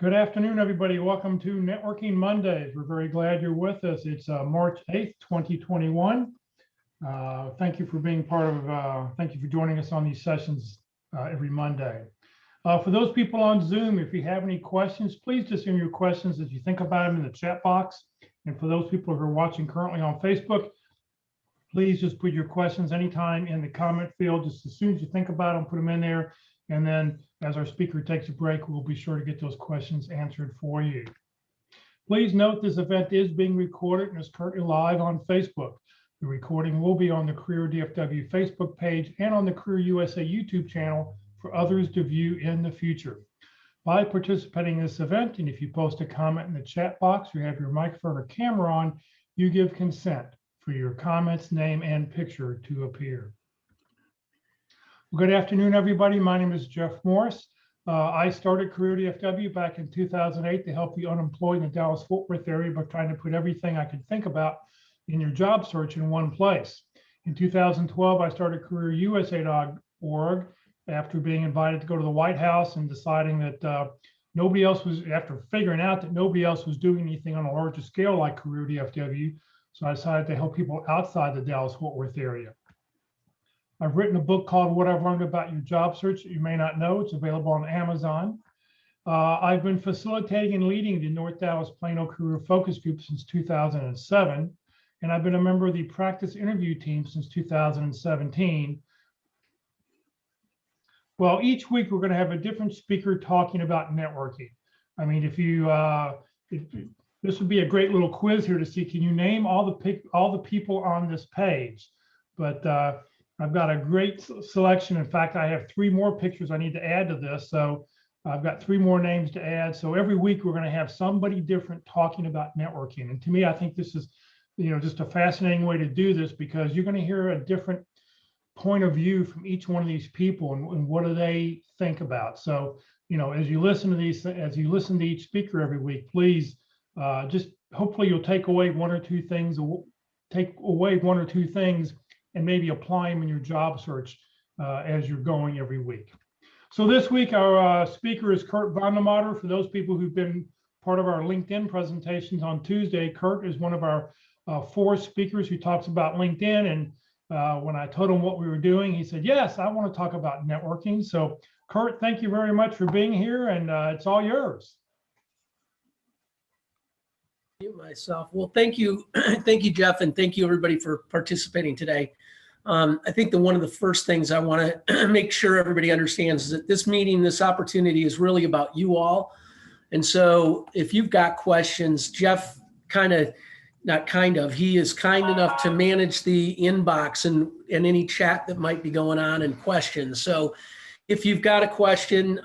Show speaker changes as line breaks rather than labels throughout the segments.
Good afternoon, everybody. Welcome to Networking Mondays. We're very glad you're with us. It's March 8th, 2021. Thank you for being thank you for joining us on these sessions every Monday. For those people on Zoom, if you have any questions, please just send your questions as you think about them in the chat box. And for those people who are watching currently on Facebook, please just put your questions anytime in the comment field. Just as soon as you think about them, put them in there. And then as our speaker takes a break, we'll be sure to get those questions answered for you. Please note this event is being recorded and is currently live on Facebook. The recording will be on the Career DFW Facebook page and on the Career USA YouTube channel for others to view in the future. By participating in this event, and if you post a comment in the chat box or have your microphone or camera on, you give consent for your comments, name, and picture to appear. Good afternoon, everybody. My name is Jeff Morris. I started Career DFW back in 2008 to help the unemployed in the Dallas-Fort Worth area by trying to put everything I could think about in your job search in one place. In 2012, I started CareerUSA.org after being invited to go to the White House and deciding that nobody else was, after figuring out that nobody else was doing anything on a larger scale like Career DFW. So I decided to help people outside the Dallas-Fort Worth area. I've written a book called What I've Learned About Your Job Search that you may not know. It's available on Amazon. I've been facilitating and leading the North Dallas Plano Career Focus Group since 2007, and I've been a member of the practice interview team since 2017. Well, each week we're going to have a different speaker talking about networking. I mean, this would be a great little quiz here to see, can you name all the people on this page? But I've got a great selection. In fact, I have 3 more pictures I need to add to this. So I've got 3 more names to add. So every week we're going to have somebody different talking about networking. And to me, I think this is, just a fascinating way to do this because you're going to hear a different point of view from each one of these people and what do they think about. So, as you listen to each speaker every week, please just hopefully you'll take away one or two things and maybe apply them in your job search as you're going every week. So this week, our speaker is Kurt VandeMotter. For those people who've been part of our LinkedIn presentations on Tuesday, Kurt is one of our 4 speakers who talks about LinkedIn. And when I told him what we were doing, he said, yes, I want to talk about networking. So Kurt, thank you very much for being here, and it's all yours.
Myself. Well, thank you. Thank you, Jeff. And thank you everybody for participating today. I think that one of the first things I want to make sure everybody understands is that this meeting, this opportunity is really about you all. And so if you've got questions, Jeff he is kind enough to manage the inbox and any chat that might be going on and questions. So if you've got a question,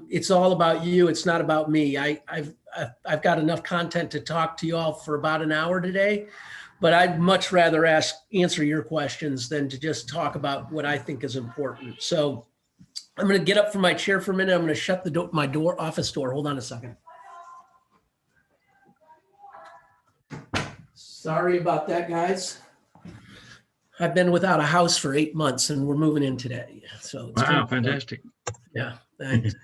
it's all about you. It's not about me. I've got enough content to talk to you all for about an hour today, but I'd much rather answer your questions than to just talk about what I think is important. So I'm going to get up from my chair for a minute. I'm going to shut my office door. Hold on a second. Sorry about that, guys. I've been without a house for 8 months and we're moving in today. So it's
wow, fantastic.
Yeah, thanks.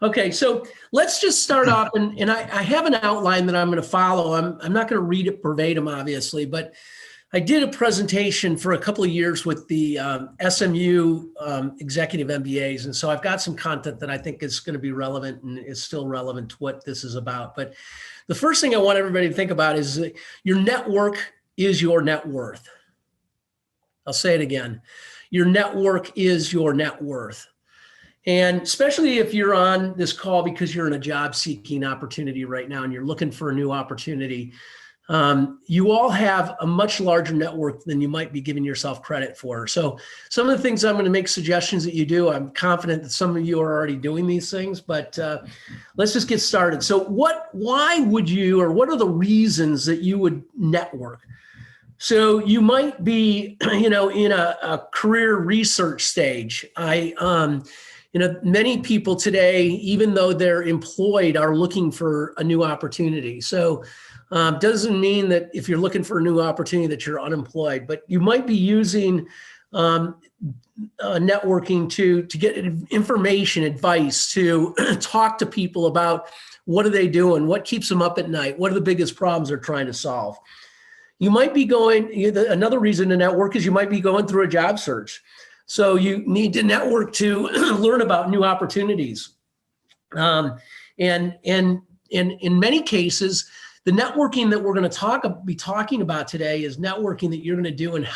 Okay, so let's just start off, and I have an outline that I'm going to follow. I'm not going to read it verbatim, obviously, but I did a presentation for a couple of years with the SMU executive MBAs, and so I've got some content that I think is going to be relevant and is still relevant to what this is about. But the first thing I want everybody to think about is that your network is your net worth. I'll say it again. Your network is your net worth. And especially if you're on this call because you're in a job seeking opportunity right now and you're looking for a new opportunity, you all have a much larger network than you might be giving yourself credit for. So some of the things I'm going to make suggestions that you do, I'm confident that some of you are already doing these things, but let's just get started. So why would you, or what are the reasons that you would network? So you might be, in a career research stage. Many people today, even though they're employed, are looking for a new opportunity. So doesn't mean that if you're looking for a new opportunity that you're unemployed, but you might be using networking to get information, advice, to talk to people about what are they doing, what keeps them up at night, what are the biggest problems they're trying to solve. You might be another reason to network is you might be going through a job search. So you need to network to learn about new opportunities. And in many cases, the networking that we're going to be talking about today is networking that you're going to do and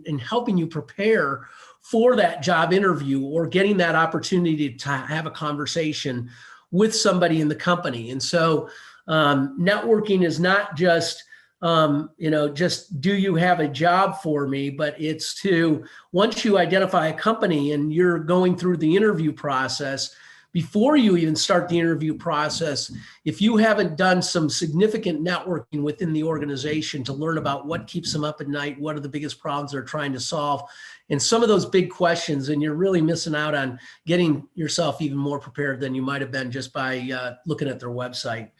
in helping you prepare for that job interview or getting that opportunity to have a conversation with somebody in the company. And so networking is not just, just do you have a job for me, but it's to, once you identify a company and you're going through the interview process, before you even start the interview process, if you haven't done some significant networking within the organization to learn about what keeps them up at night, what are the biggest problems they're trying to solve, and some of those big questions, and you're really missing out on getting yourself even more prepared than you might have been just by looking at their website.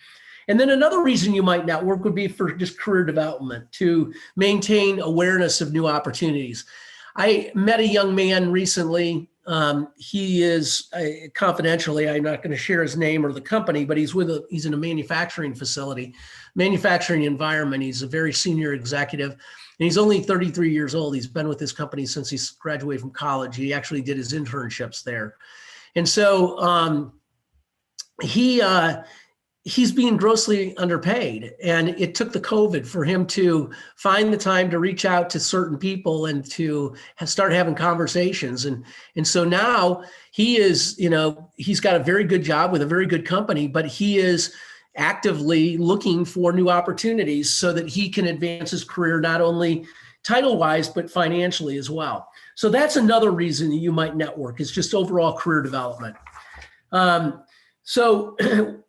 And then another reason you might network would be for just career development, to maintain awareness of new opportunities. I met a young man recently. He is confidentially, I'm not going to share his name or the company, but he's in a manufacturing facility, manufacturing environment. He's a very senior executive, and he's only 33 years old. He's been with this company since he graduated from college. He actually did his internships there. And so he's being grossly underpaid. And it took the COVID for him to find the time to reach out to certain people and to start having conversations. And so now he is, he's got a very good job with a very good company, but he is actively looking for new opportunities so that he can advance his career, not only title-wise, but financially as well. So that's another reason that you might network, is just overall career development. So in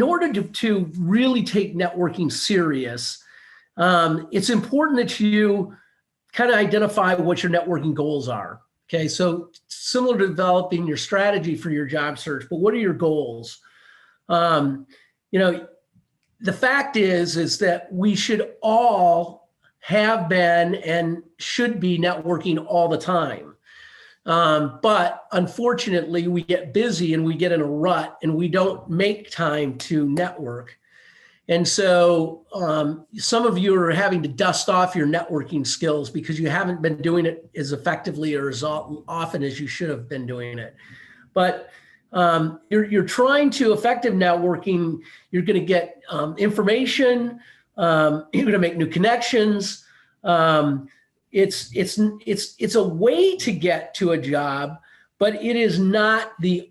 order to really take networking serious, it's important that you kind of identify what your networking goals are. Okay, so similar to developing your strategy for your job search, but what are your goals? The fact is that we should all have been and should be networking all the time. But unfortunately, we get busy and we get in a rut and we don't make time to network. And so some of you are having to dust off your networking skills because you haven't been doing it as effectively or as often as you should have been doing it. But you're trying to effective networking. You're going to get information. You're going to make new connections. It's a way to get to a job, but it is not the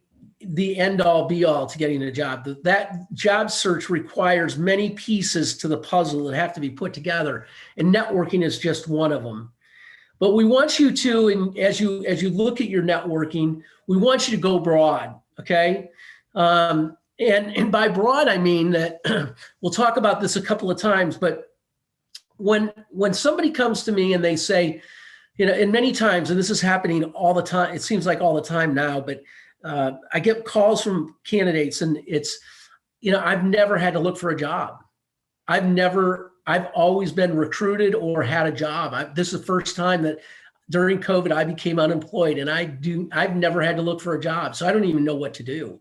end all be all to getting a job. That job search requires many pieces to the puzzle that have to be put together, and networking is just one of them. But we want you to, and as you look at your networking, we want you to go broad, okay? And by broad, I mean that we'll talk about this a couple of times, but when somebody comes to me and they say, and many times, and this is happening all the time, it seems like all the time now, but I get calls from candidates and it's, I've never had to look for a job. I've always been recruited or had a job. This is the first time that during COVID, I became unemployed, and I've never had to look for a job. So I don't even know what to do.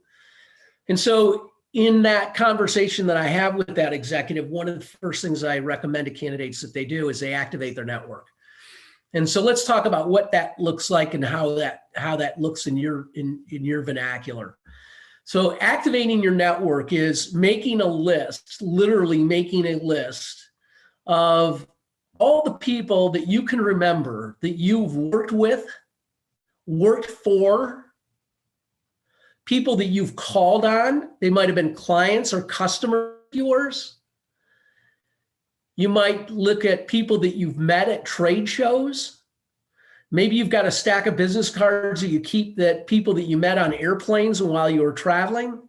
And so in that conversation that I have with that executive, one of the first things I recommend to candidates that they do is they activate their network. And so let's talk about what that looks like and how that looks in your vernacular. So activating your network is making a list, literally making a list of all the people that you can remember that you've worked with, worked for, people that you've called on. They might have been clients or customers of yours. You might look at people that you've met at trade shows. Maybe you've got a stack of business cards that you keep, that people that you met on airplanes while you were traveling.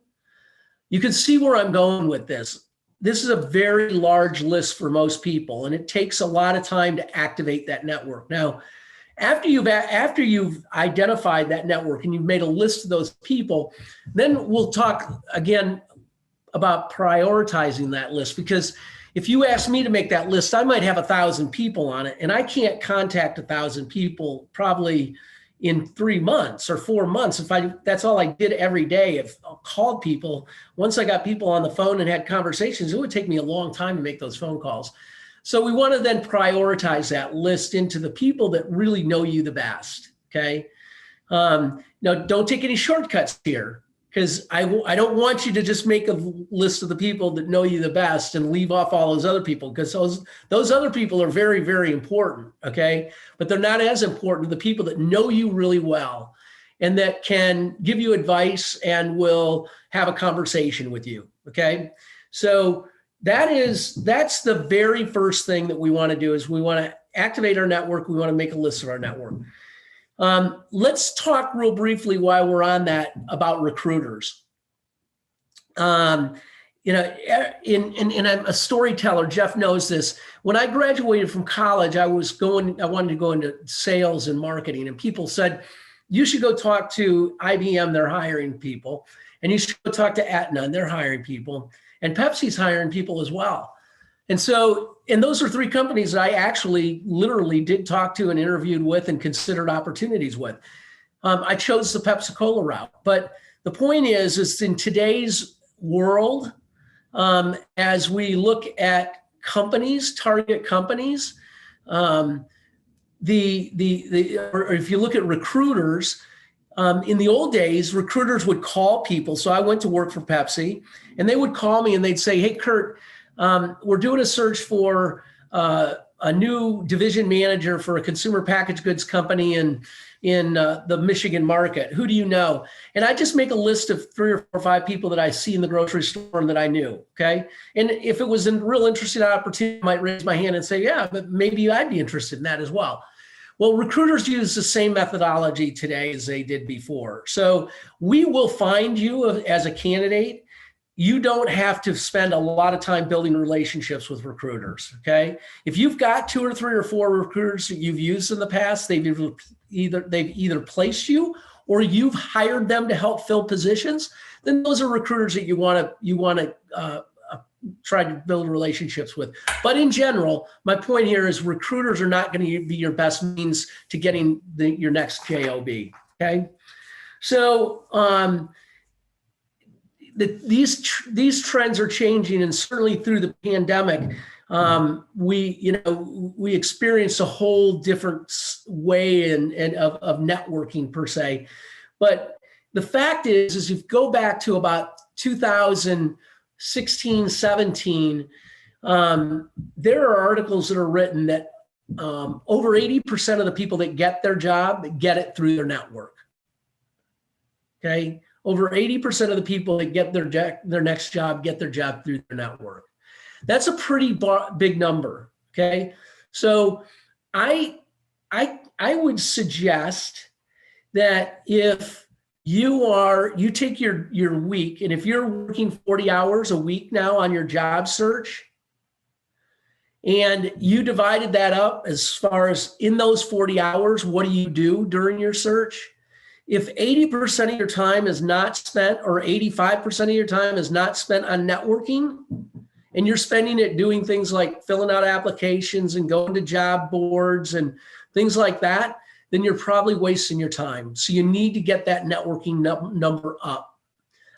You can see where I'm going with this. This is a very large list for most people, and it takes a lot of time to activate that network. Now, after you've identified that network and you've made a list of those people, then we'll talk again about prioritizing that list, because if you ask me to make that list, I might have 1,000 people on it, and I can't contact 1,000 people probably in 3 months or 4 months. That's all I did every day. If I called people, once I got people on the phone and had conversations, it would take me a long time to make those phone calls. So we want to then prioritize that list into the people that really know you the best. Okay. Now, don't take any shortcuts here, because I don't want you to just make a list of the people that know you the best and leave off all those other people, because those other people are very, very important, okay? But they're not as important to the people that know you really well and that can give you advice and will have a conversation with you, okay? So that's the very first thing that we want to do, is we want to activate our network. We want to make a list of our network. Let's talk real briefly while we're on that about recruiters. And I'm a storyteller. Jeff knows this. When I graduated from college, I wanted to go into sales and marketing, and people said, you should go talk to IBM, they're hiring people, and you should go talk to Aetna, and they're hiring people, and Pepsi's hiring people as well. And those are 3 companies that I actually literally did talk to and interviewed with and considered opportunities with. I chose the Pepsi-Cola route. But the point is in today's world, as we look at companies, target companies, or if you look at recruiters, in the old days, recruiters would call people. So I went to work for Pepsi, and they would call me and they'd say, hey, Kurt, we're doing a search for a new division manager for a consumer packaged goods company in the Michigan market. Who do you know? And I just make a list of 3 or 4 or 5 people that I see in the grocery store and that I knew. Okay. And if it was a real interesting opportunity, I might raise my hand and say, yeah, but maybe I'd be interested in that as well. Well, recruiters use the same methodology today as they did before. So we will find you as a candidate. You don't have to spend a lot of time building relationships with recruiters, okay? If you've got 2 or 3 or 4 recruiters that you've used in the past, they've either placed you or you've hired them to help fill positions, then those are recruiters that you want to try to build relationships with. But in general, my point here is recruiters are not going to be your best means to getting your next job, okay? So, these trends are changing, and certainly through the pandemic, we experienced a whole different way of networking per se. But the fact is if you go back to about 2016, 17, there are articles that are written that over 80% of the people that get their job get it through their network. Okay. Over 80% of the people that get their next job get their job through their network. That's a pretty big number. Okay, so I would suggest that if you take your week, and if you're working 40 hours a week now on your job search, and you divided that up as far as in those 40 hours, what do you do during your search? If 80% of your time is not spent, or 85% of your time is not spent on networking, and you're spending it doing things like filling out applications and going to job boards and things like that, then you're probably wasting your time. So you need to get that networking number up.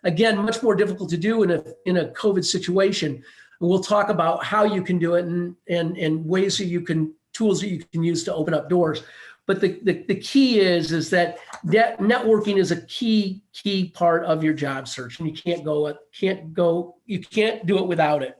Again, much more difficult to do in a COVID situation. And we'll talk about how you can do it and ways that tools that you can use to open up doors. But the key is that networking is a key part of your job search, and you can't do it without it.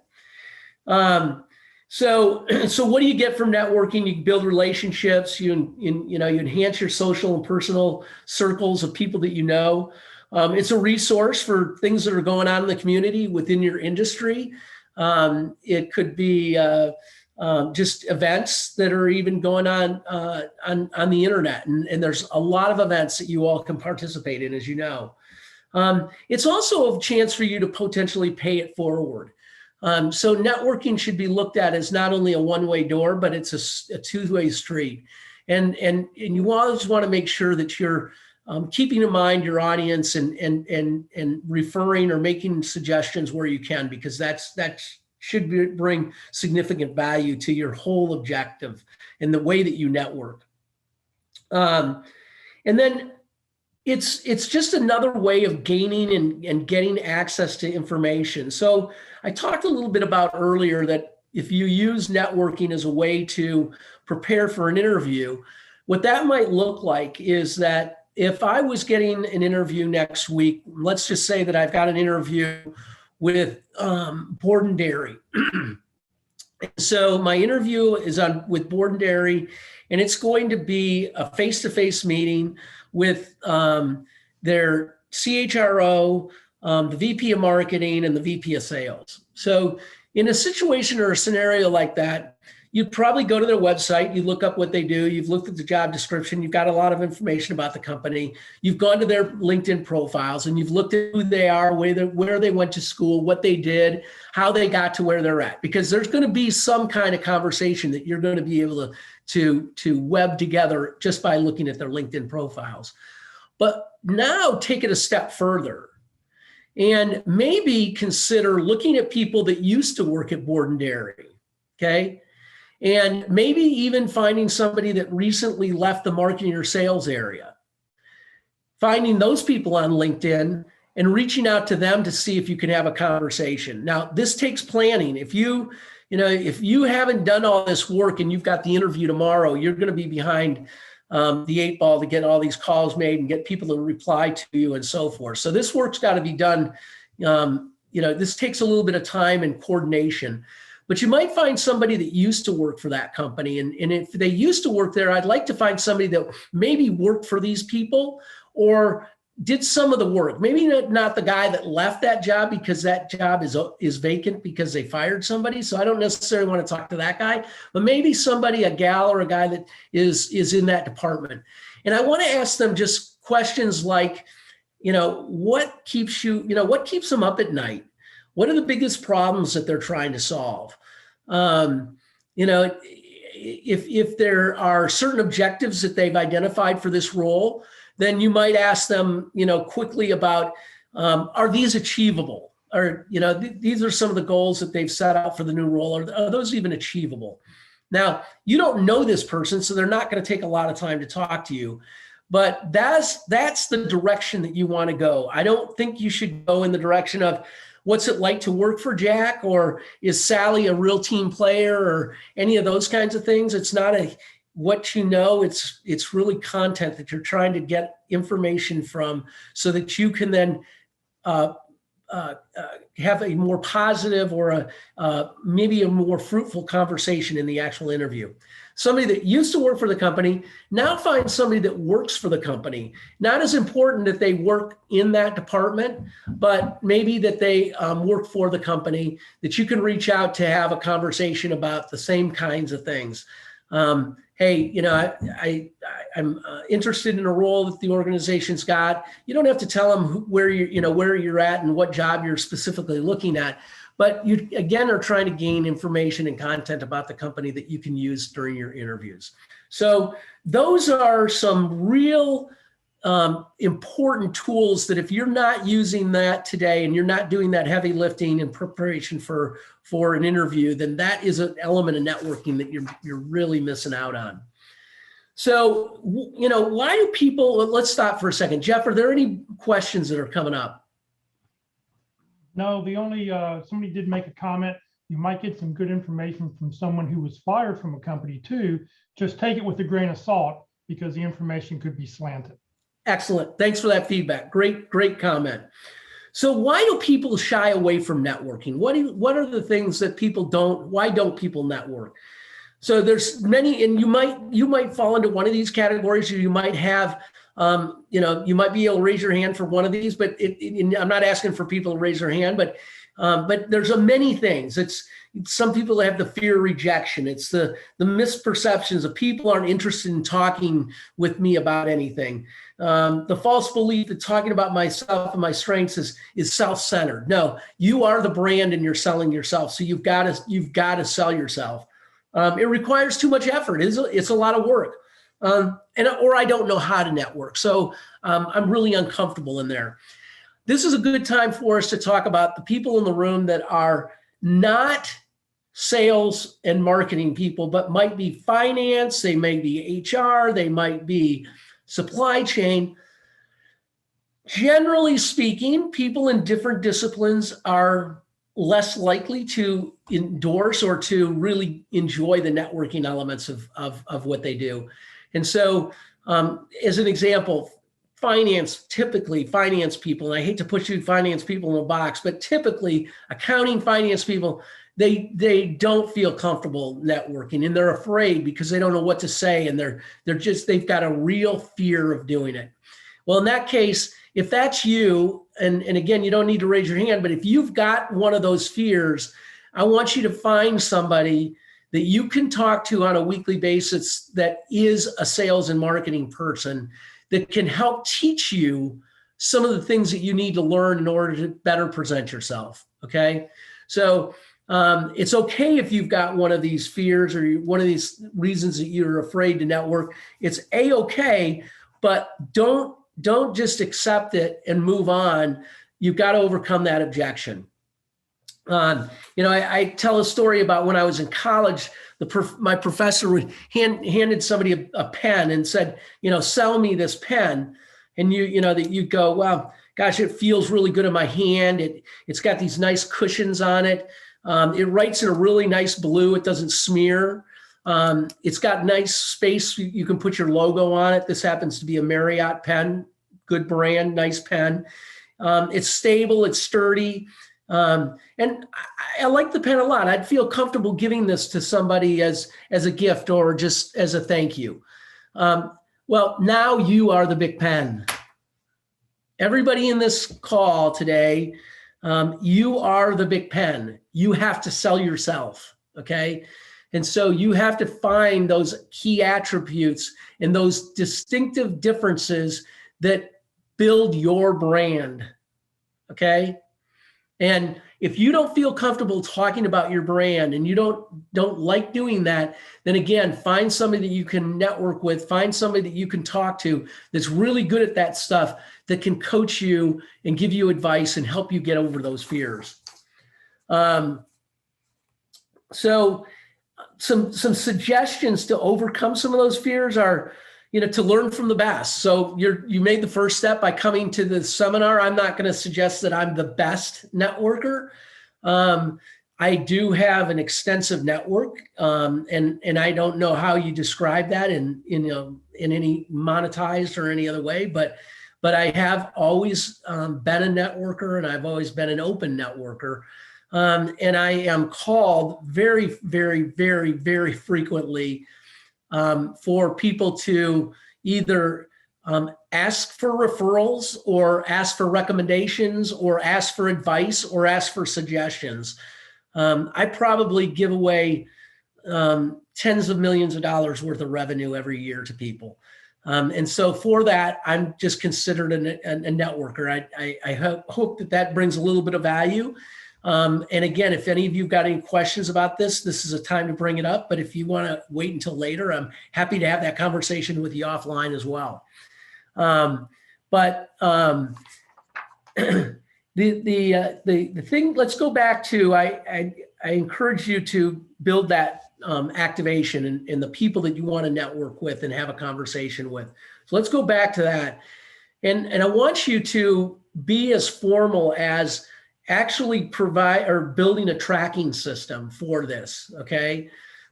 So what do you get from networking? You build relationships. You enhance your social and personal circles of people that you know. It's a resource for things that are going on in the community within your industry. It could be just events that are even going on the internet. And there's a lot of events that you all can participate in, as you know. It's also a chance for you to potentially pay it forward. So networking should be looked at as not only a one-way door, but it's a two-way street. And you always want to make sure that you're keeping in mind your audience and referring or making suggestions where you can, because that's should bring significant value to your whole objective and the way that you network. And then it's just another way of gaining and getting access to information. So I talked a little bit about earlier that if you use networking as a way to prepare for an interview, what that might look like is that if I was getting an interview next week, let's just say that I've got an interview with Board & Dairy. So my interview is with Board & Dairy, and it's going to be a face-to-face meeting with their CHRO, the VP of marketing, and the VP of sales. So in a situation or a scenario like that, you'd probably go to their website, you look up what they do, you've looked at the job description, you've got a lot of information about the company, you've gone to their LinkedIn profiles, and you've looked at who they are, where they went to school, what they did, how they got to where they're at. Because there's going to be some kind of conversation that you're going to be able to web together just by looking at their LinkedIn profiles. But now take it a step further and maybe consider looking at people that used to work at Board & Dairy, okay? And maybe even finding somebody that recently left the marketing or sales area. Finding those people on LinkedIn and reaching out to them to see if you can have a conversation. Now, this takes planning. If you haven't done all this work and you've got the interview tomorrow, you're going to be behind the 8 ball to get all these calls made and get people to reply to you and so forth. So this work's got to be done. This takes a little bit of time and coordination. But you might find somebody that used to work for that company. And if they used to work there, I'd like to find somebody that maybe worked for these people or did some of the work. Maybe not the guy that left that job because that job is vacant because they fired somebody. So I don't necessarily want to talk to that guy, but maybe somebody, a gal or a guy that is in that department. And I want to ask them just questions like, what keeps them up at night? What are the biggest problems that they're trying to solve? If there are certain objectives that they've identified for this role, then you might ask them, quickly about, are these achievable? Or, these are some of the goals that they've set out for the new role. Are those even achievable? Now, you don't know this person, so they're not going to take a lot of time to talk to you. But that's the direction that you want to go. I don't think you should go in the direction of, what's it like to work for Jack? Or is Sally a real team player? Or any of those kinds of things. It's not what you know, it's really content that you're trying to get information from so that you can then have a more positive or maybe a more fruitful conversation in the actual interview. Somebody that used to work for the company, now find somebody that works for the company. Not as important that they work in that department, but maybe that they work for the company, that you can reach out to have a conversation about the same kinds of things. Hey, I'm interested in a role that the organization's got. You don't have to tell them where you're at and what job you're specifically looking at, but you again are trying to gain information and content about the company that you can use during your interviews. So those are some real important tools that if you're not using that today and you're not doing that heavy lifting in preparation for an interview, then that is an element of networking that you're really missing out on. So, why do people, let's stop for a second. Jeff, are there any questions that are coming up?
No, the only, somebody did make a comment. You might get some good information from someone who was fired from a company too. Just take it with a grain of salt because the information could be slanted. Excellent.
Thanks for that feedback. Great comment. So why do people shy away from networking? What are the things that why don't people network? So there's many, and you might fall into one of these categories, or you might have, you might be able to raise your hand for one of these, but I'm not asking for people to raise their hand, but there's many things. It's some people have the fear of rejection. It's the misperceptions of people aren't interested in talking with me about anything. The false belief that talking about myself and my strengths is self-centered. No, you are the brand and you're selling yourself. So you've got to sell yourself. It requires too much effort. It's a lot of work. Or I don't know how to network. So I'm really uncomfortable in there. This is a good time for us to talk about the people in the room that are not sales and marketing people, but might be finance, they may be HR, they might be supply chain. Generally speaking, people in different disciplines are less likely to endorse or to really enjoy the networking elements of what they do. And so, as an example, typically finance people, and I hate to put you finance people in a box, but typically accounting finance people, they don't feel comfortable networking, and they're afraid because they don't know what to say, and they've got a real fear of doing it. Well, in that case, if that's you, and again, you don't need to raise your hand, but if you've got one of those fears, I want you to find somebody that you can talk to on a weekly basis that is a sales and marketing person that can help teach you some of the things that you need to learn in order to better present yourself, okay? So it's okay if you've got one of these fears or one of these reasons that you're afraid to network. It's A-okay, but don't just accept it and move on. You've got to overcome that objection. I tell a story about when I was in college, my professor handed somebody a pen and said, sell me this pen. And that you go, well, gosh, it feels really good in my hand. It's got these nice cushions on it. It writes in a really nice blue. It doesn't smear. It's got nice space. You can put your logo on it. This happens to be a Marriott pen, good brand, nice pen. It's stable, it's sturdy. And I like the pen a lot. I'd feel comfortable giving this to somebody as a gift or just as a thank you. Well, now you are the big pen. Everybody in this call today, you are the big pen. You have to sell yourself, okay? And so you have to find those key attributes and those distinctive differences that build your brand, okay? And if you don't feel comfortable talking about your brand and you don't like doing that, then again, find somebody that you can network with, find somebody that you can talk to that's really good at that stuff, that can coach you and give you advice and help you get over those fears. So some suggestions to overcome some of those fears are, to learn from the best. So you made the first step by coming to the seminar. I'm not going to suggest that I'm the best networker. I do have an extensive network, and I don't know how you describe that in any monetized or any other way, but I have always been a networker, and I've always been an open networker. And I am called very, very, very, very frequently for people to either ask for referrals or ask for recommendations or ask for advice or ask for suggestions. I probably give away tens of millions of dollars worth of revenue every year to people. And so for that, I'm just considered a networker. I hope that brings a little bit of value. And again, if any of you got any questions about this is a time to bring it up. But if you want to wait until later, I'm happy to have that conversation with you offline as well. The thing, let's go back to, I encourage you to build that activation and the people that you want to network with and have a conversation with. So let's go back to that. And I want you to be as formal as actually building a tracking system for this, okay?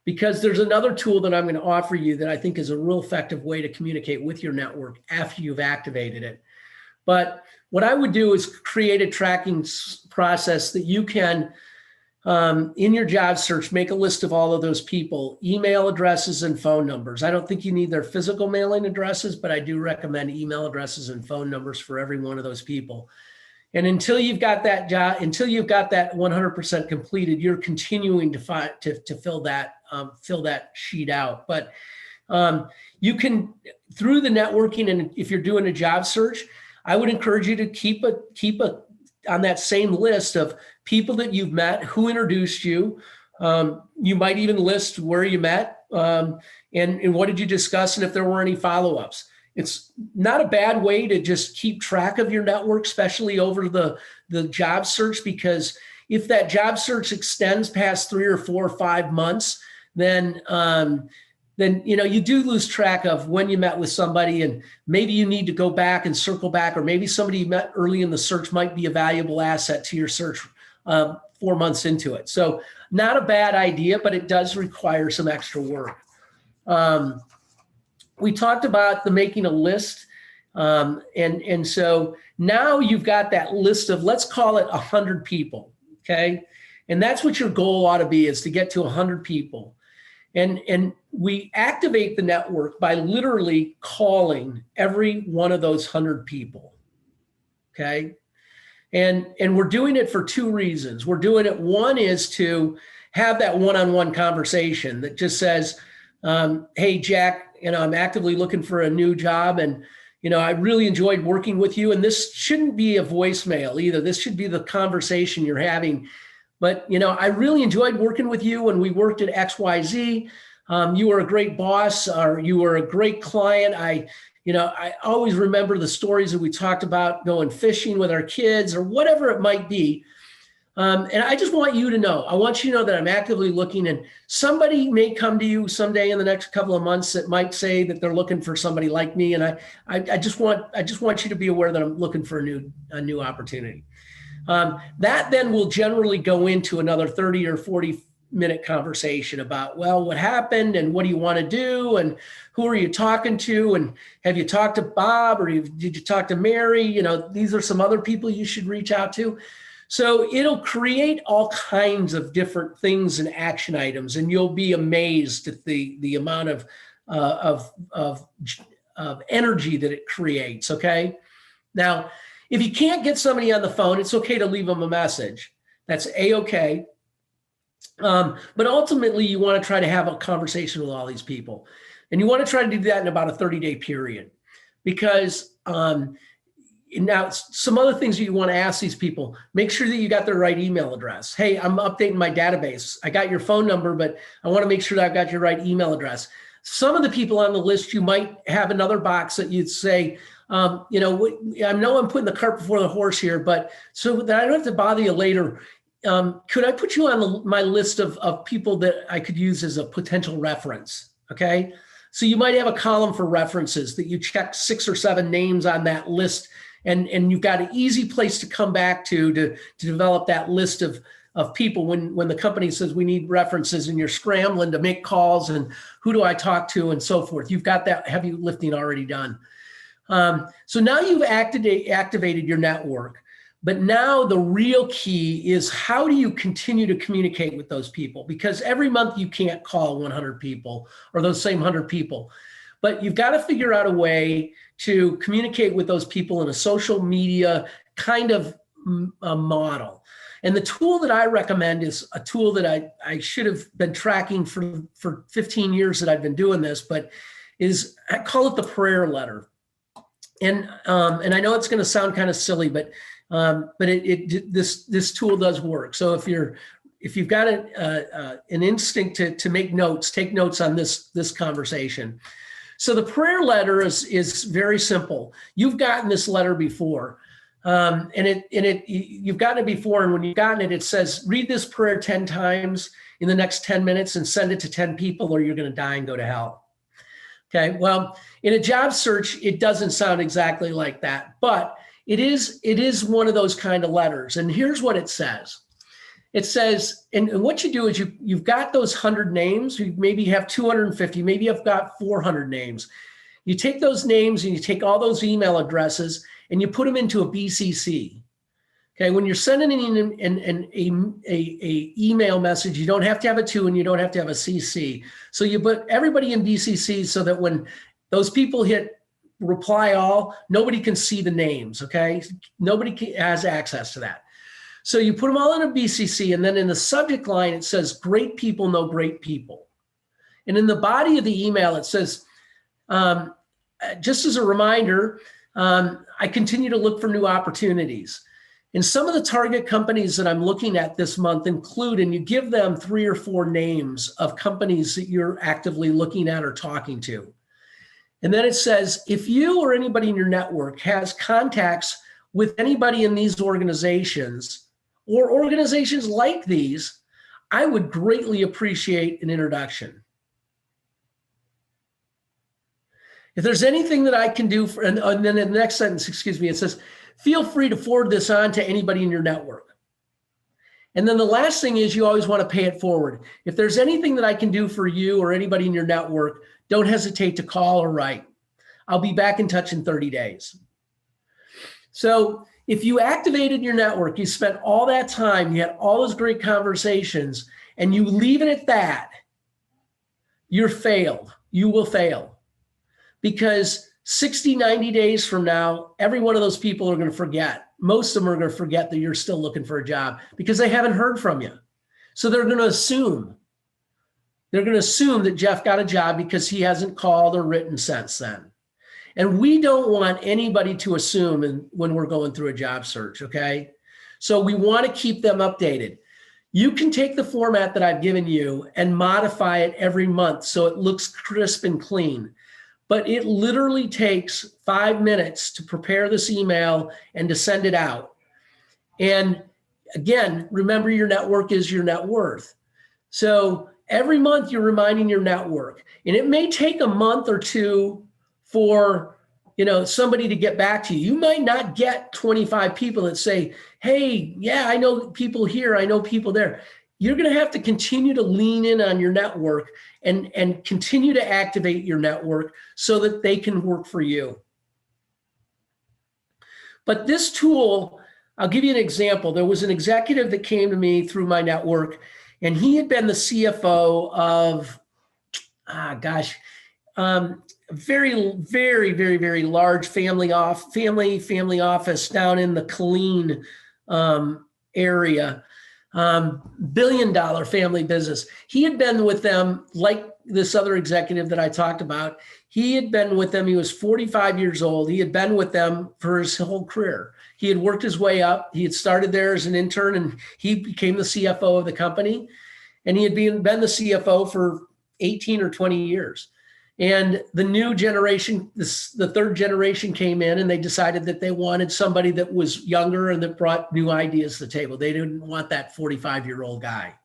Because there's another tool that I'm going to offer you that I think is a real effective way to communicate with your network after you've activated it. But what I would do is create a tracking process that you can, in your job search, make a list of all of those people, email addresses and phone numbers. I don't think you need their physical mailing addresses, but I do recommend email addresses and phone numbers for every one of those people. And until you've got that job, until you've got that 100% completed, you're continuing to fill that sheet out. But you can, through the networking, and if you're doing a job search, I would encourage you to keep on that same list of people that you've met, who introduced you. You might even list where you met and what did you discuss, and if there were any follow-ups. It's not a bad way to just keep track of your network, especially over the job search, because if that job search extends past 3 or 4 or 5 months, then you do lose track of when you met with somebody, and maybe you need to go back and circle back, or maybe somebody you met early in the search might be a valuable asset to your search 4 months into it. So not a bad idea, but it does require some extra work. We talked about the making a list. And so now you've got that list of, let's call it 100 people. Okay. And that's what your goal ought to be, is to get to 100 people. And we activate the network by literally calling every one of those 100 people. Okay. And we're doing it for 2 reasons. We're doing it, one is to have that one-on-one conversation that just says, hey, Jack, I'm actively looking for a new job, and I really enjoyed working with you. And this shouldn't be a voicemail either. This should be the conversation you're having. But, I really enjoyed working with you when we worked at XYZ. You were a great boss, or you were a great client. I always remember the stories that we talked about going fishing with our kids, or whatever it might be. And I just want you to know, I want you to know that I'm actively looking, and somebody may come to you someday in the next couple of months that might say that they're looking for somebody like me. And I just want you to be aware that I'm looking for a new opportunity. That then will generally go into another 30 or 40-minute conversation about, well, what happened, and what do you want to do, and who are you talking to, and have you talked to Bob, or did you talk to Mary? These are some other people you should reach out to. So it'll create all kinds of different things and action items, and you'll be amazed at the amount of energy that it creates. Okay. Now, if you can't get somebody on the phone, it's okay to leave them a message. That's A-okay. But ultimately, you want to try to have a conversation with all these people. And you want to try to do that in about a 30-day period. Because now some other things that you want to ask these people, make sure that you got their right email address. Hey, I'm updating my database. I got your phone number, but I want to make sure that I've got your right email address. Some of the people on the list, you might have another box that you'd say, I know I'm putting the cart before the horse here, but so that I don't have to bother you later, could I put you on my list of people that I could use as a potential reference? Okay. So you might have a column for references that you check 6 or 7 names on that list, and you've got an easy place to come back to develop that list of people when the company says we need references, and you're scrambling to make calls and who do I talk to and so forth. You've got that heavy lifting already done. So now you've activated your network, but now the real key is, how do you continue to communicate with those people? Because every month you can't call 100 people or those same 100 people, but you've got to figure out a way to communicate with those people in a social media kind of a model. And the tool that I recommend is a tool that I should have been tracking for 15 years that I've been doing this, but I call it the prayer letter. And I know it's going to sound kind of silly, but this tool does work. So if you've got an instinct to make notes, take notes on this conversation. So the prayer letter is very simple. You've gotten this letter before, and you've gotten it before, and when you've gotten it, it says, read this prayer 10 times in the next 10 minutes and send it to 10 people, or you're going to die and go to hell. Okay, well, in a job search, it doesn't sound exactly like that, but it is one of those kind of letters. And here's what it says. It says, and what you do is you've got those 100 names, you maybe have 250, maybe you've got 400 names. You take those names and you take all those email addresses and you put them into a BCC. Okay, when you're sending an email message, you don't have to have a to and you don't have to have a CC. So you put everybody in BCC so that when those people hit reply all, nobody can see the names, okay? Nobody has access to that. So you put them all in a BCC, and then in the subject line, it says, great people know great people. And in the body of the email, it says, just as a reminder, I continue to look for new opportunities. And some of the target companies that I'm looking at this month include, and you give them 3 or 4 names of companies that you're actively looking at or talking to. And then it says, if you or anybody in your network has contacts with anybody in these organizations, or organizations like these, I would greatly appreciate an introduction. If there's anything that I can do for, and then in the next sentence, excuse me, it says, feel free to forward this on to anybody in your network. And then the last thing is you always want to pay it forward. If there's anything that I can do for you or anybody in your network, don't hesitate to call or write. I'll be back in touch in 30 days. So if you activated your network, you spent all that time, you had all those great conversations, and you leave it at that, you're failed. You will fail. Because 60, 90 days from now, every one of those people are going to forget. Most of them are going to forget that you're still looking for a job because they haven't heard from you. So they're going to assume. They're going to assume that Jeff got a job because he hasn't called or written since then. And we don't want anybody to assume when we're going through a job search, okay? So we want to keep them updated. You can take the format that I've given you and modify it every month so it looks crisp and clean. But it literally takes 5 minutes to prepare this email and to send it out. And again, remember your network is your net worth. So every month you're reminding your network, and it may take a month or two for somebody to get back to you. You might not get 25 people that say, hey, yeah, I know people here, I know people there. You're going to have to continue to lean in on your network and continue to activate your network so that they can work for you. But this tool, I'll give you an example. There was an executive that came to me through my network, and he had been the CFO of, very, very, very, very large family office down in the Killeen area. $billion family business. He had been with them like this other executive that I talked about. He had been with them. He was 45 years old. He had been with them for his whole career. He had worked his way up. He had started there as an intern, and he became the CFO of the company. And he had been the CFO for 18 or 20 years. And the new generation, the third generation came in, and they decided that they wanted somebody that was younger and that brought new ideas to the table. They didn't want that 45-year-old guy.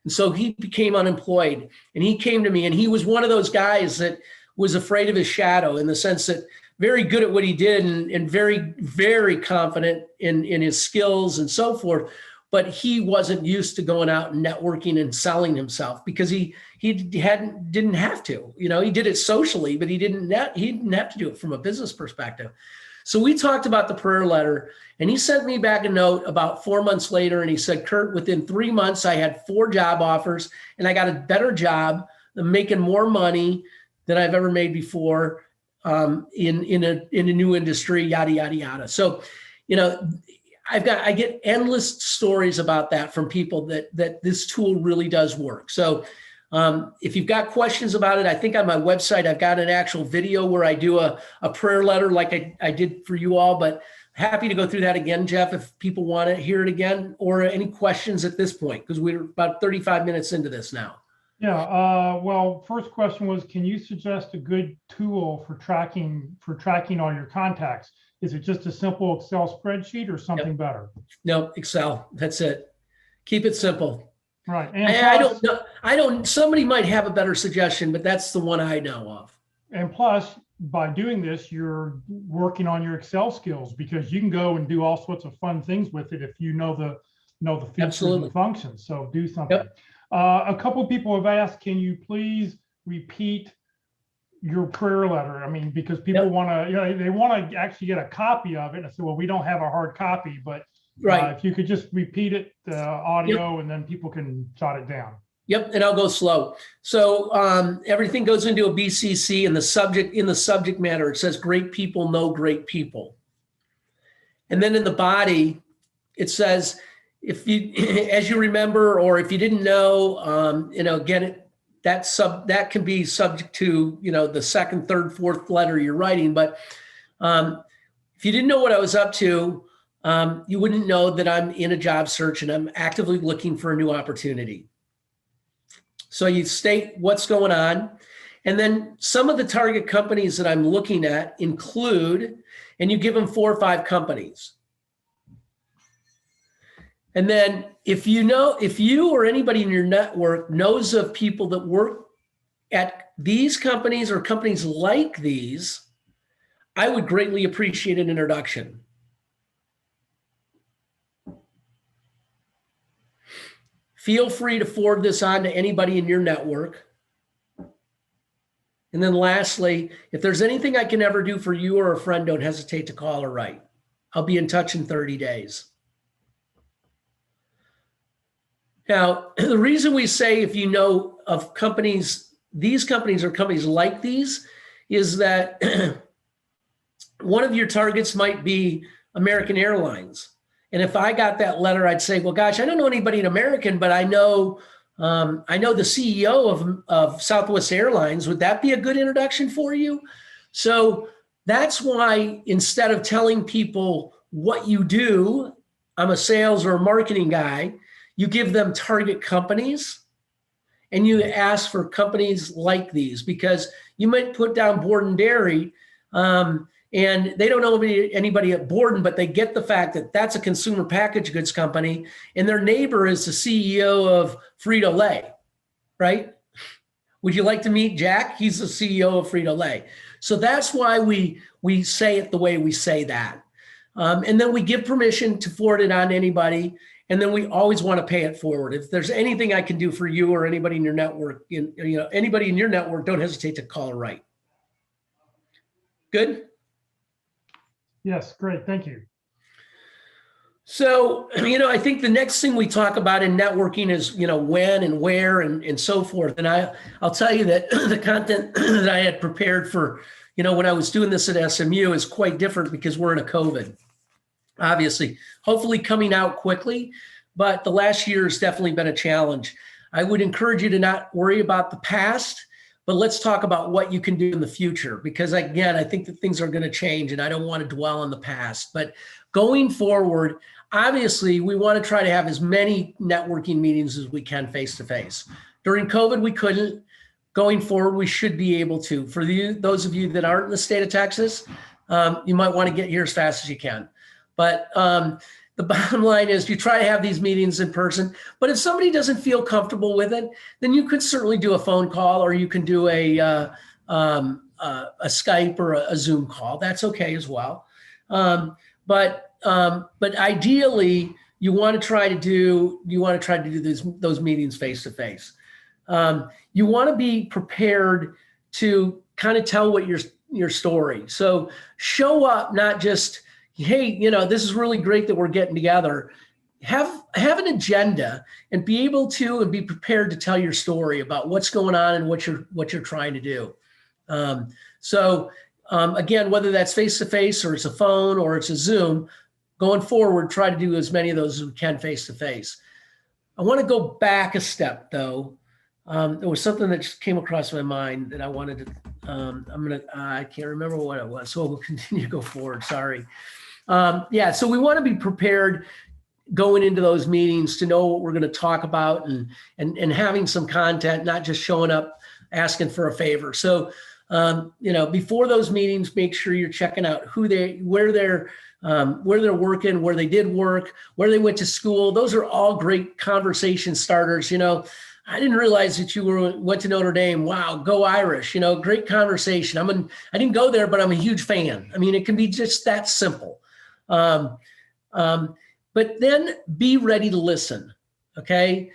And so he became unemployed, and he came to me, and he was one of those guys that was afraid of his shadow, in the sense that very good at what he did and very, very confident in his skills and so forth. But he wasn't used to going out and networking and selling himself because he didn't have to. He did it socially, but he didn't have to do it from a business perspective. So we talked about the prayer letter, and he sent me back a note about 4 months later, and he said, Kurt, within 3 months, I had 4 job offers, and I got a better job. I'm making more money than I've ever made before in a new industry, yada, yada, yada. So, I get endless stories about that from people that this tool really does work. So if you've got questions about it, I think on my website, I've got an actual video where I do a prayer letter like I did for you all, but happy to go through that again, Jeff, if people want to hear it again, or any questions at this point, because we're about 35 minutes into this now.
Yeah, well, first question was, can you suggest a good tool for tracking all your contacts? Is it just a simple Excel spreadsheet or something better?
No, Excel. That's it. Keep it simple.
Right.
And I don't. Somebody might have a better suggestion, but that's the one I know of.
And plus, by doing this, you're working on your Excel skills, because you can go and do all sorts of fun things with it if you know the features
Absolutely.
and functions. So do something.
Yep.
A couple of people have asked, can you please repeat your prayer letter? I mean, because people want to, they want to actually get a copy of it. And I said, well, we don't have a hard copy, but if you could just repeat it, audio, and then people can jot it down.
Yep, and I'll go slow. So everything goes into a BCC, and in the subject matter, it says great people know great people. And then in the body, it says, if you, as you remember, or if you didn't know, again, that can be subject to, the second, third, fourth letter you're writing. But if you didn't know what I was up to, you wouldn't know that I'm in a job search and I'm actively looking for a new opportunity. So you state what's going on. And then some of the target companies that I'm looking at include, and you give them 4 or 5 companies. And then if you or anybody in your network knows of people that work at these companies or companies like these, I would greatly appreciate an introduction. Feel free to forward this on to anybody in your network. And then lastly, if there's anything I can ever do for you or a friend, don't hesitate to call or write. I'll be in touch in 30 days. Now, the reason we say if you know of companies, these companies or companies like these, is that one of your targets might be American Airlines. And if I got that letter, I'd say, well, gosh, I don't know anybody in American, but I know the CEO of Southwest Airlines. Would that be a good introduction for you? So that's why instead of telling people what you do, I'm a sales or a marketing guy, you give them target companies and you ask for companies like these, because you might put down Borden Dairy and they don't know anybody at Borden, but they get the fact that that's a consumer packaged goods company and their neighbor is the CEO of Frito-Lay, right? Would you like to meet Jack? He's the CEO of Frito-Lay. So that's why we say it the way we say that. And then we give permission to forward it on to anybody. And then we always want to pay it forward. If there's anything I can do for you or anybody in your network, anybody in your network, don't hesitate to call or write. Good?
Yes, great. Thank you.
So, I think the next thing we talk about in networking is, when and where and so forth. And I'll tell you that the content that I had prepared for, when I was doing this at SMU is quite different because we're in a COVID. Obviously, hopefully coming out quickly, but the last year has definitely been a challenge. I would encourage you to not worry about the past, but let's talk about what you can do in the future, because again, I think that things are going to change and I don't want to dwell on the past. But going forward, obviously, we want to try to have as many networking meetings as we can face-to-face. During COVID, we couldn't. Going forward, we should be able to. For those of you that aren't in the state of Texas, you might want to get here as fast as you can. But the bottom line is you try to have these meetings in person. But if somebody doesn't feel comfortable with it, then you could certainly do a phone call or you can do a Skype or a Zoom call. That's okay as well. But ideally, you want to try to do those meetings face to face. You want to be prepared to kind of tell what your story. So show up, not just, hey, this is really great that we're getting together. Have an agenda and be able to and be prepared to tell your story about what's going on and what you're trying to do. Again, whether that's face to face or it's a phone or it's a Zoom, going forward, try to do as many of those as we can face to face. I want to go back a step though. There was something that just came across my mind that I wanted to. I can't remember what it was, so we'll continue to go forward. Sorry. So we want to be prepared going into those meetings to know what we're going to talk about and having some content, not just showing up asking for a favor. So, before those meetings, make sure you're checking out where they're working, where they did work, where they went to school. Those are all great conversation starters. I didn't realize that you went to Notre Dame. Wow, go Irish. Great conversation. I didn't go there, but I'm a huge fan. I mean, it can be just that simple. But then be ready to listen, okay?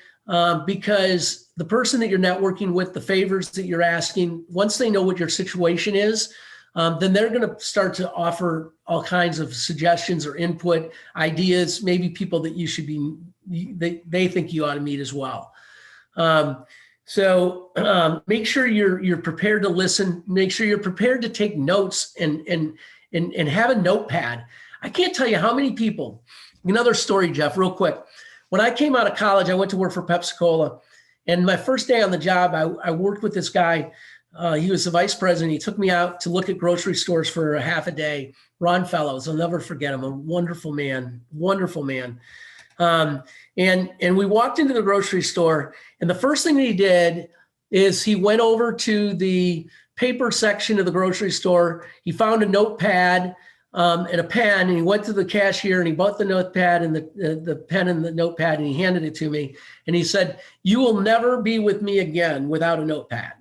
Because the person that you're networking with, the favors that you're asking, once they know what your situation is, then they're going to start to offer all kinds of suggestions or input, ideas, maybe people that you should be, they think you ought to meet as well. Make sure you're prepared to listen. Make sure you're prepared to take notes and have a notepad. I can't tell you how many people. Another story, Jeff, real quick. When I came out of college, I went to work for Pepsi-Cola, and my first day on the job, I worked with this guy. He was the vice president. He took me out to look at grocery stores for a half a day. Ron Fellows, I'll never forget him. A wonderful man, wonderful man. And we walked into the grocery store, and the first thing that he did is he went over to the paper section of the grocery store. He found a notepad, and a pen, and he went to the cashier and he bought the notepad and the pen and the notepad, and he handed it to me. And he said, "You will never be with me again without a notepad."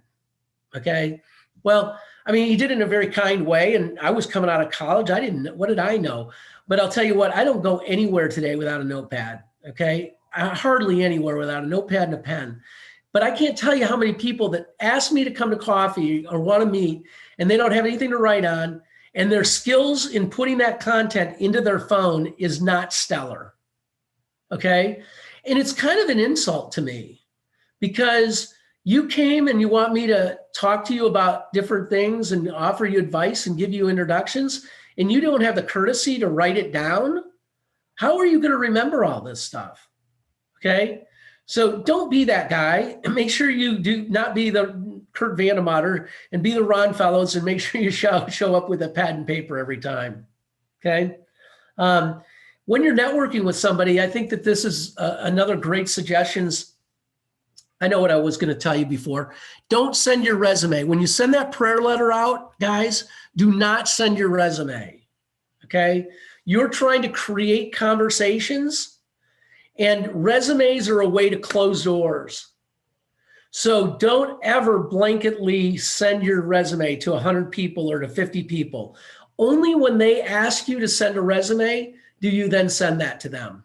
Okay. Well, I mean, he did it in a very kind way. And I was coming out of college. What did I know? But I'll tell you what, I don't go anywhere today without a notepad. Okay. Hardly anywhere without a notepad and a pen. But I can't tell you how many people that ask me to come to coffee or want to meet, and they don't have anything to write on, and their skills in putting that content into their phone is not stellar. Okay. And it's kind of an insult to me, because you came and you want me to talk to you about different things and offer you advice and give you introductions, and you don't have the courtesy to write it down. How are you going to remember all this stuff? Okay. So don't be that guy, and make sure you do not be the Kurt VandeMotter and be the Ron Fellows, and make sure you show up with a pad and paper every time. Okay. When you're networking with somebody, I think that this is another great suggestions. I know what I was going to tell you before. Don't send your resume. When you send that prayer letter out, guys, do not send your resume. Okay. You're trying to create conversations, and resumes are a way to close doors. So don't ever blanketly send your resume to 100 people or to 50 people. Only when they ask you to send a resume do you then send that to them.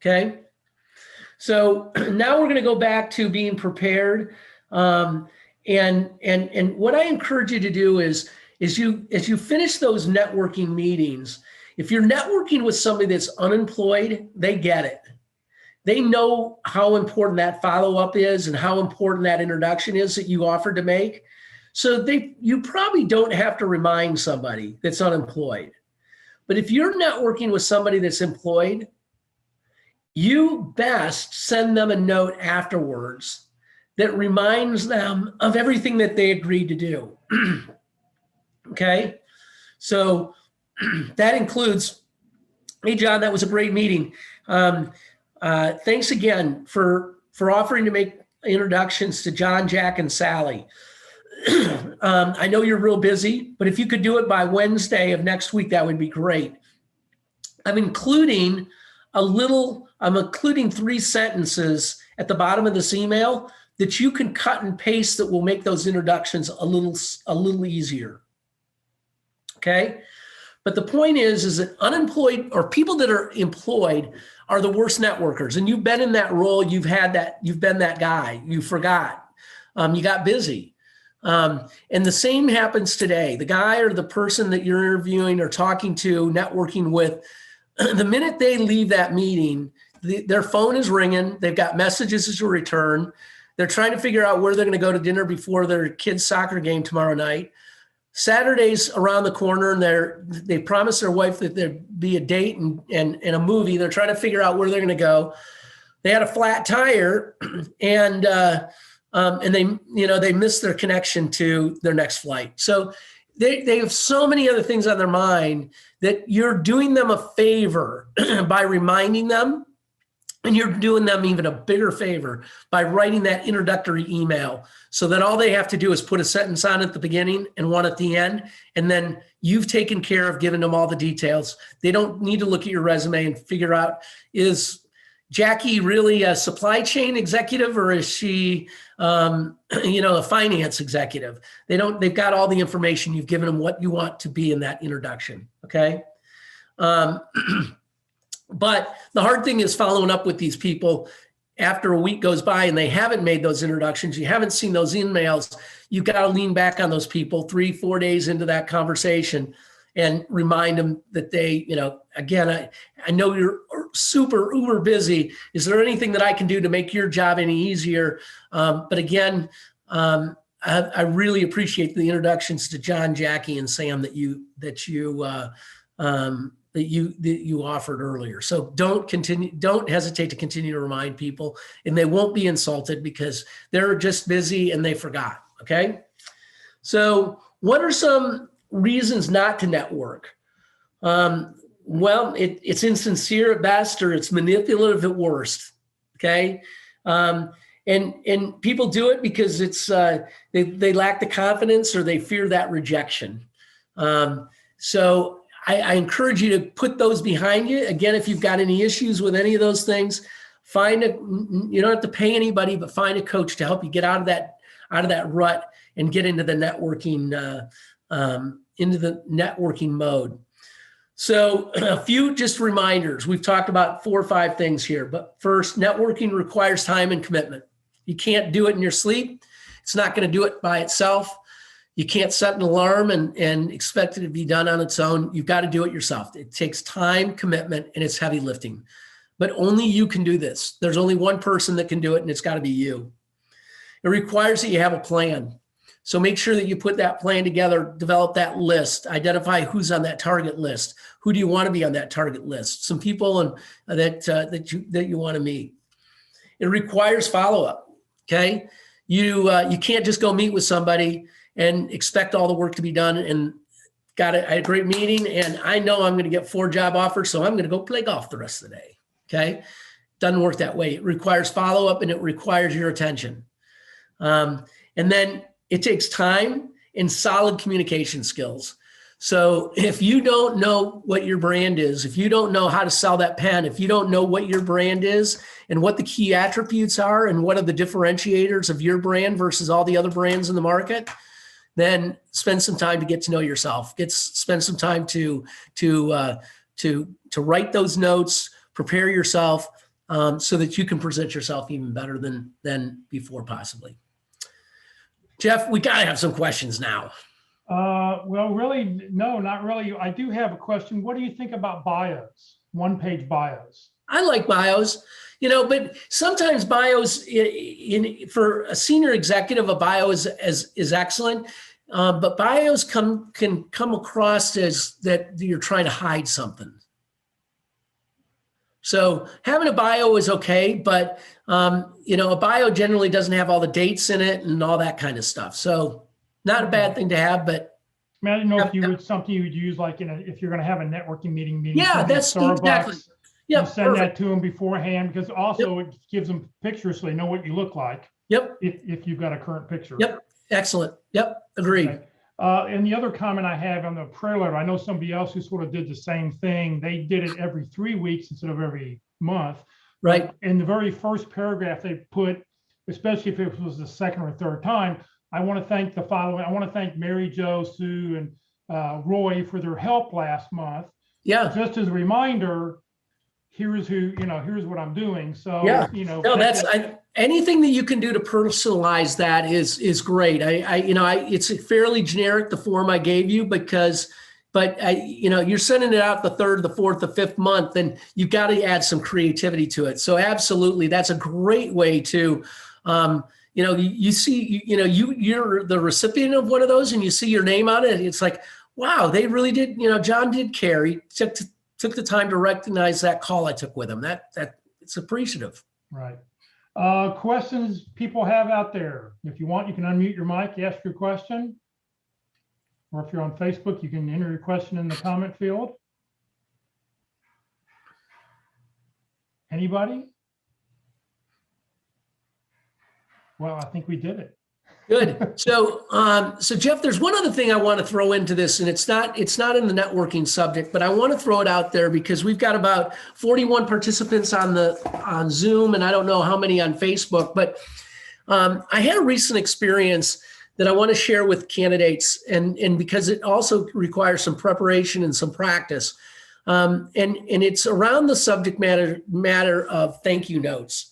Okay. So now we're going to go back to being prepared. And what I encourage you to do is as you finish those networking meetings, if you're networking with somebody that's unemployed, they get it. They know how important that follow-up is and how important that introduction is that you offered to make. So you probably don't have to remind somebody that's unemployed. But if you're networking with somebody that's employed, you best send them a note afterwards that reminds them of everything that they agreed to do. Okay? So that includes, "Hey, John, that was a great meeting. Thanks again for offering to make introductions to John, Jack, and Sally. I know you're real busy, but if you could do it by Wednesday of next week, that would be great. I'm including 3 sentences at the bottom of this email that you can cut and paste that will make those introductions a little easier." Okay? But the point is that unemployed or people that are employed are the worst networkers. And you've been in that role. You've been that guy. You forgot. You got busy. And the same happens today. The guy or the person that you're interviewing or talking to, networking with, the minute they leave that meeting, their phone is ringing. They've got messages to return. They're trying to figure out where they're going to go to dinner before their kid's soccer game tomorrow night. Saturday's around the corner, and they promised their wife that there'd be a date and a movie. They're trying to figure out where they're going to go. They had a flat tire, and they missed their connection to their next flight. So they have so many other things on their mind that you're doing them a favor by reminding them, and you're doing them even a bigger favor by writing that introductory email so that all they have to do is put a sentence on at the beginning and one at the end, and then you've taken care of giving them all the details. They don't need to look at your resume and figure out, is Jackie really a supply chain executive, or is she a finance executive? They've got all the information. You've given them what you want to be in that introduction. Okay. But the hard thing is following up with these people after a week goes by and they haven't made those introductions. You haven't seen those emails. You've got to lean back on those people 3-4 days into that conversation and remind them that they, again, I know you're super uber busy. Is there anything that I can do to make your job any easier? But again, I really appreciate the introductions to John, Jackie, and Sam that you offered earlier. So don't hesitate to continue to remind people, and they won't be insulted because they're just busy and they forgot. Okay. So what are some reasons not to network? Well, it's insincere at best, or it's manipulative at worst. Okay. And people do it because it's they lack the confidence, or they fear that rejection. So I encourage you to put those behind you. Again, if you've got any issues with any of those things, you don't have to pay anybody, but find a coach to help you get out of that rut and get into the networking mode. So a few just reminders. We've talked about 4 or 5 things here, but first, networking requires time and commitment. You can't do it in your sleep. It's not going to do it by itself. You can't set an alarm and expect it to be done on its own. You've got to do it yourself. It takes time, commitment, and it's heavy lifting. But only you can do this. There's only one person that can do it, and it's got to be you. It requires that you have a plan. So make sure that you put that plan together, develop that list, identify who's on that target list. Who do you want to be on that target list? Some people that you want to meet. It requires follow-up. Okay, you can't just go meet with somebody and expect all the work to be done and I had a great meeting and I know I'm going to get 4 job offers, so I'm going to go play golf the rest of the day. Okay, doesn't work that way. It requires follow-up and it requires your attention. And then it takes time and solid communication skills. So if you don't know what your brand is, if you don't know how to sell that pen, if you don't know what your brand is and what the key attributes are and what are the differentiators of your brand versus all the other brands in the market, then spend some time to get to know yourself. Spend some time to write those notes, prepare yourself so that you can present yourself even better than before possibly. Jeff, we got to have some questions now.
Well, really, no, not really. I do have a question. What do you think about bios, one-page bios?
I like bios, but sometimes bios for a senior executive, a bio is excellent. But bios can come across as that you're trying to hide something. So having a bio is okay, but a bio generally doesn't have all the dates in it and all that kind of stuff. So not a bad thing to have, but
I mean, I don't know if you would something you would use like if you're going to have a networking meeting.
Yeah, that's
Starbucks,
exactly. Yep,
you send that to them beforehand because also it gives them pictures so they know what you look like.
Yep.
If you've got a current picture.
Yep. Excellent. Yep. Agreed.
Okay. And the other comment I have on the prayer letter, I know somebody else who sort of did the same thing. They did it every 3 weeks instead of every month.
Right.
In the very first paragraph, they put, especially if it was the second or third time, I want to thank the following. I want to thank Mary Jo, Sue, and Roy for their help last month.
Yeah.
Just as a reminder, here's what I'm doing. So,
yeah. No, anything that you can do to personalize that is great. It's fairly generic, the form I gave you, but you're sending it out the 3rd, the 4th, the 5th month, and you've got to add some creativity to it. So absolutely, that's a great way to, you see, you're the recipient of one of those and you see your name on it. It's like, wow, they really did, John did care. He took the time to recognize that call I took with him. That it's appreciative.
Right. Questions people have out there. If you want, you can unmute your mic, ask your question. Or if you're on Facebook, you can enter your question in the comment field. Anybody? Well, I think we did it.
Good. So Jeff, there's one other thing I want to throw into this, and it's not in the networking subject, but I want to throw it out there because we've got about 41 participants on Zoom, and I don't know how many on Facebook. But I had a recent experience that I want to share with candidates, and because it also requires some preparation and some practice, and it's around the subject matter of thank you notes.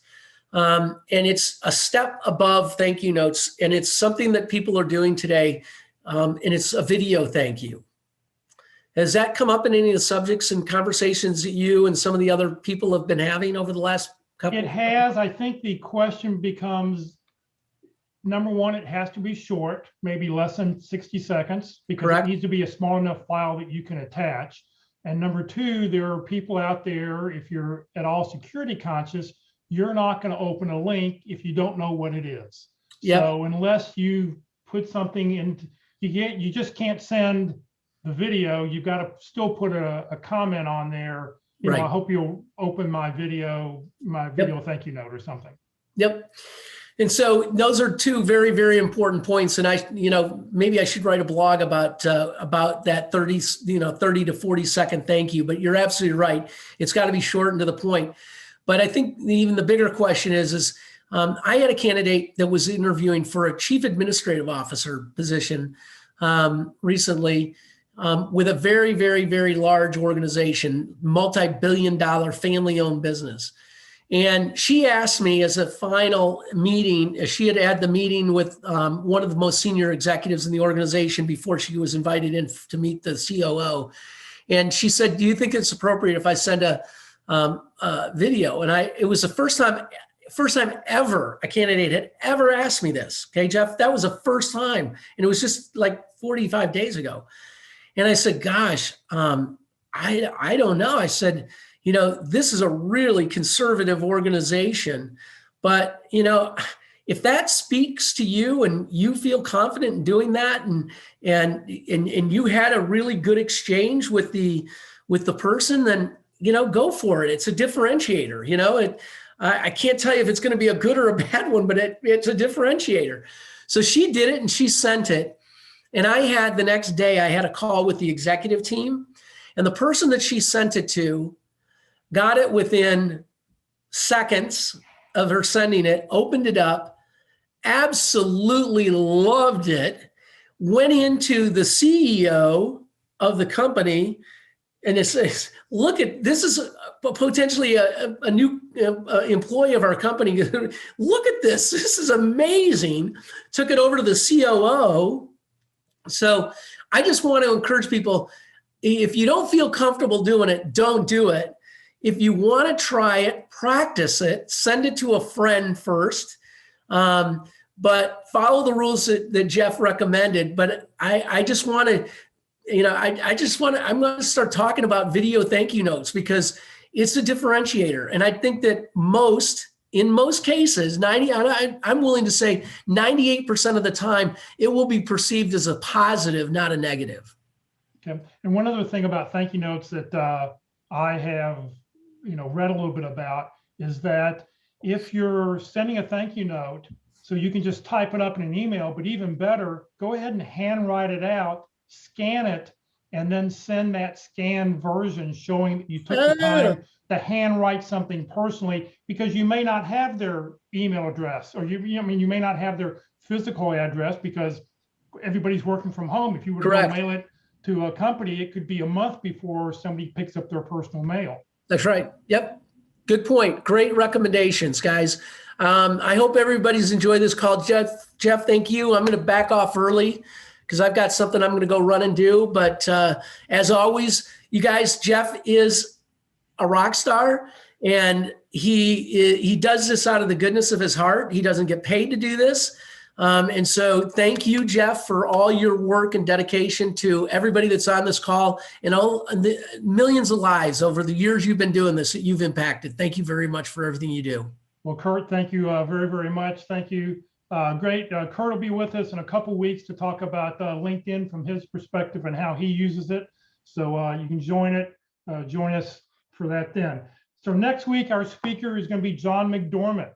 And it's a step above thank you notes, and it's something that people are doing today, and it's a video thank you. Has that come up in any of the subjects and conversations that you and some of the other people have been having over the last couple?
It has. I think the question becomes, number one, it has to be short, maybe less than 60 seconds, because
Correct.
It needs to be a small enough file that you can attach. And number two, there are people out there, if you're at all security conscious, you're not going to open a link if you don't know what it is. Yep. So unless you put something in, you just can't send the video. You've got to still put a comment on there. I hope you'll open my video
Yep.
thank you note or something.
Yep. And so those are two very, very important points. And maybe I should write a blog about that 30 to 40 second thank you, but you're absolutely right. It's got to be short and to the point. But I think even the bigger question is I had a candidate that was interviewing for a chief administrative officer position recently with a very, very, very large organization, multi-billion-dollar family-owned business. And she asked me as a final meeting, she had the meeting with one of the most senior executives in the organization before she was invited in to meet the COO. And she said, do you think it's appropriate if I send a video? And it was the first time ever a candidate had ever asked me this. Okay, Jeff, that was the first time. And it was just like 45 days ago. And I said, gosh, I don't know. I said, this is a really conservative organization, but, if that speaks to you and you feel confident in doing that and you had a really good exchange with the person, then, go for it. It's a differentiator, I can't tell you if it's going to be a good or a bad one, but it's a differentiator. So she did it and she sent it. And the next day I had a call with the executive team, and the person that she sent it to got it within seconds of her sending it, opened it up, absolutely loved it, went into the CEO of the company, and it says, look at, this is potentially a new employee of our company. Look at this. This is amazing. Took it over to the COO. So I just want to encourage people, if you don't feel comfortable doing it, don't do it. If you want to try it, practice it, send it to a friend first, but follow the rules that Jeff recommended. But I just want to, I'm going to start talking about video thank you notes because it's a differentiator. And I think that in most cases, I'm willing to say 98% of the time, it will be perceived as a positive, not a negative.
Okay. And one other thing about thank you notes that I have, read a little bit about is that if you're sending a thank you note, so you can just type it up in an email, but even better, go ahead and handwrite it out, scan it, and then send that scanned version showing that you took the time to handwrite something personally, because you may not have their email address, or you may not have their physical address because everybody's working from home. If you were to mail it to a company, it could be a month before somebody picks up their personal mail. That's
right. Yep. Good point. Great recommendations, guys. I hope everybody's enjoyed this call. Jeff, thank you. I'm going to back off early because I've got something I'm going to go run and do. But as always, you guys, Jeff is a rock star, and he does this out of the goodness of his heart. He doesn't get paid to do this. And so thank you, Jeff, for all your work and dedication to everybody that's on this call and all the millions of lives over the years you've been doing this that you've impacted. Thank you very much for everything you do.
Well, Kurt, thank you very, very much. Thank you. Great. Kurt will be with us in a couple weeks to talk about LinkedIn from his perspective and how he uses it. So you can join us for that then. So next week, our speaker is going to be John McDormand.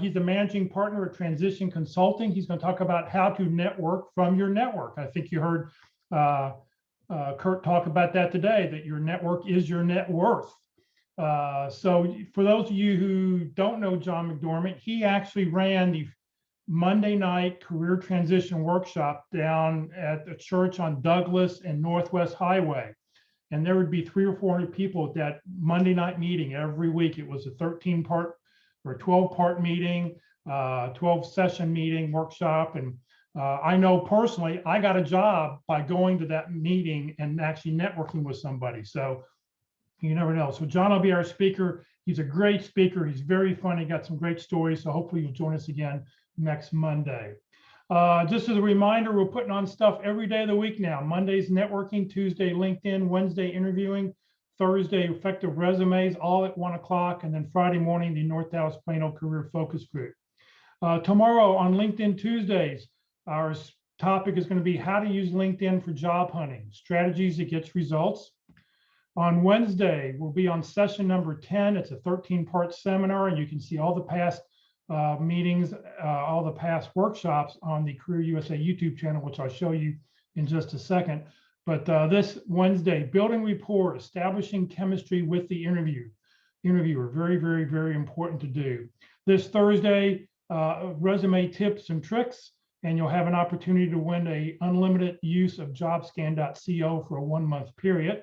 He's the managing partner at Transition Consulting. He's going to talk about how to network from your network. I think you heard Kurt talk about that today, that your network is your net worth. So for those of you who don't know John McDormand, he actually ran the Monday night career transition workshop down at the church on Douglas and Northwest Highway. And there would be 300 or 400 people at that Monday night meeting every week. It was a 13-part or 12-part meeting, 12-session meeting workshop. And I know personally, I got a job by going to that meeting and actually networking with somebody. So you never know. So John will be our speaker. He's a great speaker. He's very funny, got some great stories. So hopefully you'll join us again next Monday. Just as a reminder, we're putting on stuff every day of the week now. Monday's networking, Tuesday LinkedIn, Wednesday interviewing, Thursday effective resumes, all at 1 o'clock, and then Friday morning, the North Dallas Plano Career Focus Group. Tomorrow on LinkedIn Tuesdays, our topic is going to be how to use LinkedIn for job hunting, strategies that gets results. On Wednesday, we'll be on session number 10. It's a 13-part seminar, and you can see all the past meetings, all the past workshops on the Career USA YouTube channel, which I'll show you in just a second. But this Wednesday, building rapport, establishing chemistry with the interviewer, very, very, very important to do. This Thursday, resume tips and tricks, and you'll have an opportunity to win a unlimited use of jobscan.co for a 1-month period.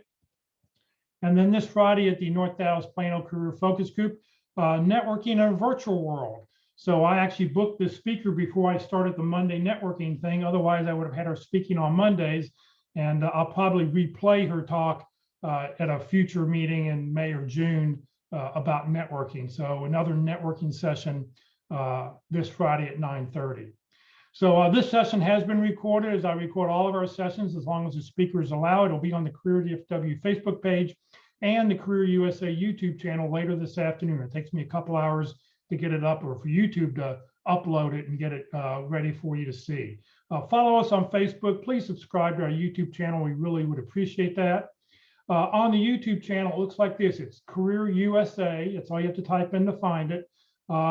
And then this Friday at the North Dallas Plano Career Focus Group, networking in a virtual world. So I actually booked this speaker before I started the Monday networking thing. Otherwise, I would have had her speaking on Mondays, and I'll probably replay her talk at a future meeting in May or June about networking. So another networking session this Friday at 9:30. So this session has been recorded, as I record all of our sessions. As long as the speakers allow, it'll be on the Career DFW Facebook page and the Career USA YouTube channel later this afternoon. It takes me a couple hours to get it up, or for YouTube to upload it and get it ready for you to see. Follow us on Facebook. Please subscribe to our YouTube channel. We really would appreciate that. On the YouTube channel, it looks like this. It's Career USA. That's all you have to type in to find it.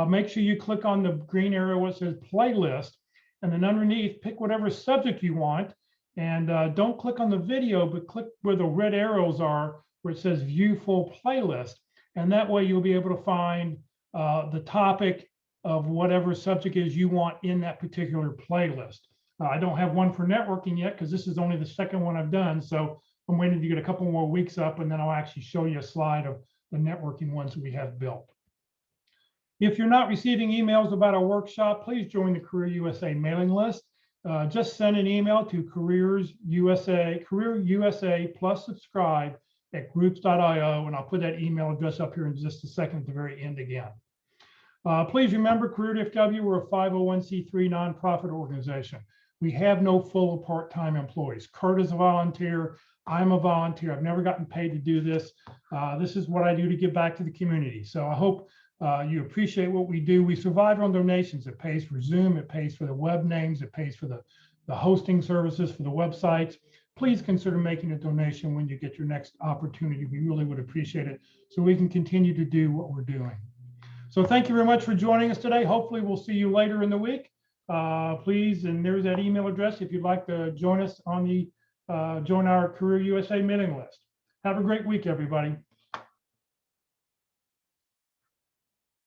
Make sure you click on the green arrow where it says playlist, and then underneath, pick whatever subject you want. And don't click on the video, but click where the red arrows are, where it says view full playlist. And that way you'll be able to find the topic of whatever subject is you want in that particular playlist. I don't have one for networking yet because this is only the second one I've done. So I'm waiting to get a couple more weeks up, and then I'll actually show you a slide of the networking ones that we have built. If you're not receiving emails about our workshop, please join the Career USA mailing list. Just send an email to Career USA plus subscribe at groups.io, and I'll put that email address up here in just a second at the very end again. Please remember, Career DFW, we're a 501c3 nonprofit organization. We have no full or part-time employees. Kurt is a volunteer. I'm a volunteer. I've never gotten paid to do this. This is what I do to give back to the community. So I hope you appreciate what we do. We survive on donations. It pays for Zoom. It pays for the web names. It pays for the hosting services for the websites. Please consider making a donation when you get your next opportunity. We really would appreciate it so we can continue to do what we're doing. So thank you very much for joining us today. Hopefully we'll see you later in the week. Please, and there's that email address if you'd like to join us on the join our Career USA mailing list. Have a great week, everybody.